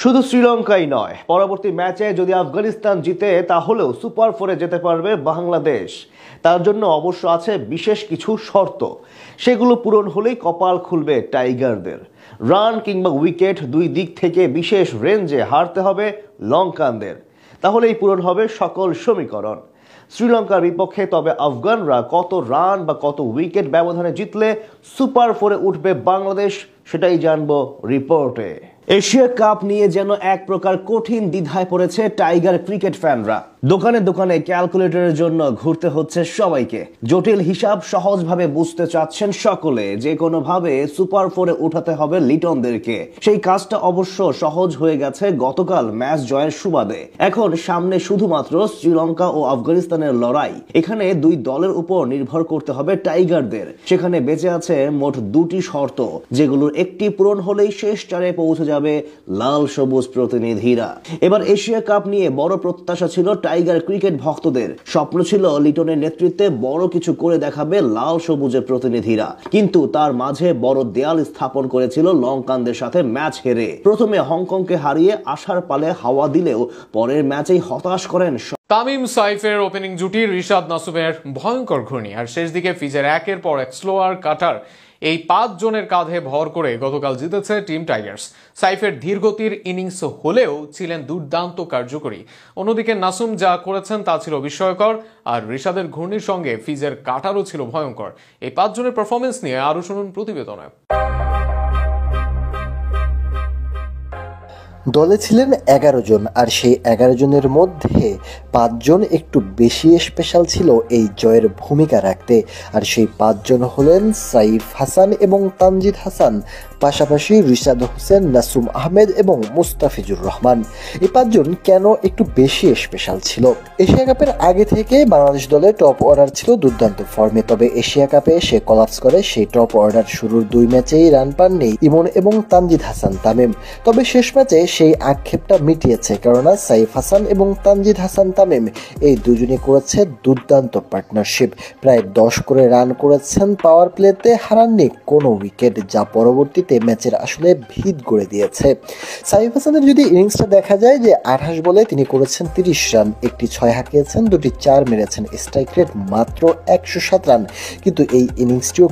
শুধু শ্রীলঙ্কাই নয়, পরবর্তী ম্যাচে যদি আফগানিস্তান জিতে তাহলেও সুপার ফোরে যেতে পারবে বাংলাদেশ। তার জন্য অবশ্য আছে বিশেষ কিছু শর্ত, সেগুলো পূরণ হলেই কপাল খুলবে টাইগারদের। রান কিংবা উইকেট দুই দিক থেকে বিশেষ রেঞ্জে হারতে হবে লঙ্কানদের, তাহলেই পূরণ হবে সকল সমীকরণ। শ্রীলঙ্কার বিপক্ষে তবে আফগানরা কত রান বা কত উইকেট ব্যবধানে জিতলে সুপার ফোরে উঠবে বাংলাদেশ, সেটাই জানবো রিপোর্টে। এশিয়া কাপ নিয়ে যেন এক প্রকার কঠিন দ্বিধায় পড়েছে টাইগার ক্রিকেট ফ্যানরা। দোকানে দোকানে ক্যালকুলেটরের জন্য ঘুরতে হচ্ছে সবাইকে। জটিল হিসাব সহজভাবে বুঝতে চাচ্ছেন সকলে, যে কোনো ভাবে সুপার ফোরে উঠাতে হবে লিটনদেরকে। সেই কাজটা অবশ্য সহজ হয়ে গেছে গতকাল ম্যাচ জয়ের সুবাদে। এখন সামনে শুধুমাত্র শ্রীলঙ্কা ও আফগানিস্তানের লড়াই। এখানে দুই দলের উপর নির্ভর করতে হবে টাইগারদের। সেখানে বেঁচে আছে মোট দুটি শর্ত, যেগুলোর একটি পূরণ হলেই শেষ চারে পৌঁছে যাবে লাল সবুজ প্রতিনিধিরা। এবার এশিয়া কাপ নিয়ে বড় প্রত্যাশা ছিল টাইগার ক্রিকেট ভক্তদের। স্বপ্ন ছিল লিটনের নেতৃত্বে বড় কিছু করে দেখাবে লাল সবুজের প্রতিনিধিরা, কিন্তু তার মাঝে বড় দেয়াল স্থাপন করেছিল লঙ্কানদের সাথে ম্যাচ হেরে। প্রথমে হংকংকে হারিয়ে আশার পালে হাওয়া দিলেও পরের ম্যাচেই হতাশ করেন তামিম সাইফের ওপেনিং জুটি রিশাদ নাসুমের ভয়ঙ্কর ঘূর্ণি, আর শেষ দিকে ফিজের একের পর এক স্লোয়ার কাটার। এই 5 জনের কাঁধে ভর করে গতকাল জিতেছে টিম টাইগার্স। সাইফের ধীরগতির ইনিংস হলেও ছিলেন দুর্দান্ত কার্যকরী। অন্যদিকে নাসুম যা করেছেন তা ছিল বিস্ময়কর, আর রিশাদের ঘূর্ণির সঙ্গে ফিজের কাটারও ছিল ভয়ঙ্কর। এই 5 জনের পারফরমেন্স নিয়ে আরো শুনুন প্রতিবেদনে। দলে ছিলেন 11 জন, আর সেই 11 জনের মধ্যে 5 জন একটু বেশি স্পেশাল ছিল এই জয়ের ভূমিকা রাখতে। আর সেই 5 জন হলেন সাইফ হাসান এবং তানজিদ হাসান, পাশাপাশি রিশাদ হোসেন, নাসুম আহমেদ এবং মুস্তাফিজুর রহমান। এই 5 জন কেন একটু বেশি স্পেশাল ছিল? এশিয়া কাপের আগে থেকে বাংলাদেশ দলে টপ অর্ডার ছিল দুর্দান্ত ফর্মে, তবে এশিয়া কাপে সে কলাপস করে। সেই টপ অর্ডার শুরুর 2 ম্যাচেই রান পাননি ইমন এবং তানজিদ হাসান তামিম। তবে শেষ ম্যাচে সেই আক্ষেপটা মিটিয়েছে, কেননা সাইফ হাসান এবং তানজিদ হাসান তামিম এই দুজনে করেছে দুর্দান্ত পার্টনারশিপ। প্রায় 10 করে রান করেছেন, পাওয়ার প্লেতে হারাননি কোনো উইকেট, যা পরবর্তীতে ম্যাচের আসলে ভিত গড়ে দিয়েছে। সাইফ হাসানের যদি ইনিংসটা দেখা যায়, যে 28 বলে তিনি করেছেন 30 রান, একটি 6 হাঁকিয়েছেন, 2টি 4 মেরেছেন, স্ট্রাইক রেট মাত্র 107 রান। কিন্তু এই ইনিংসটিও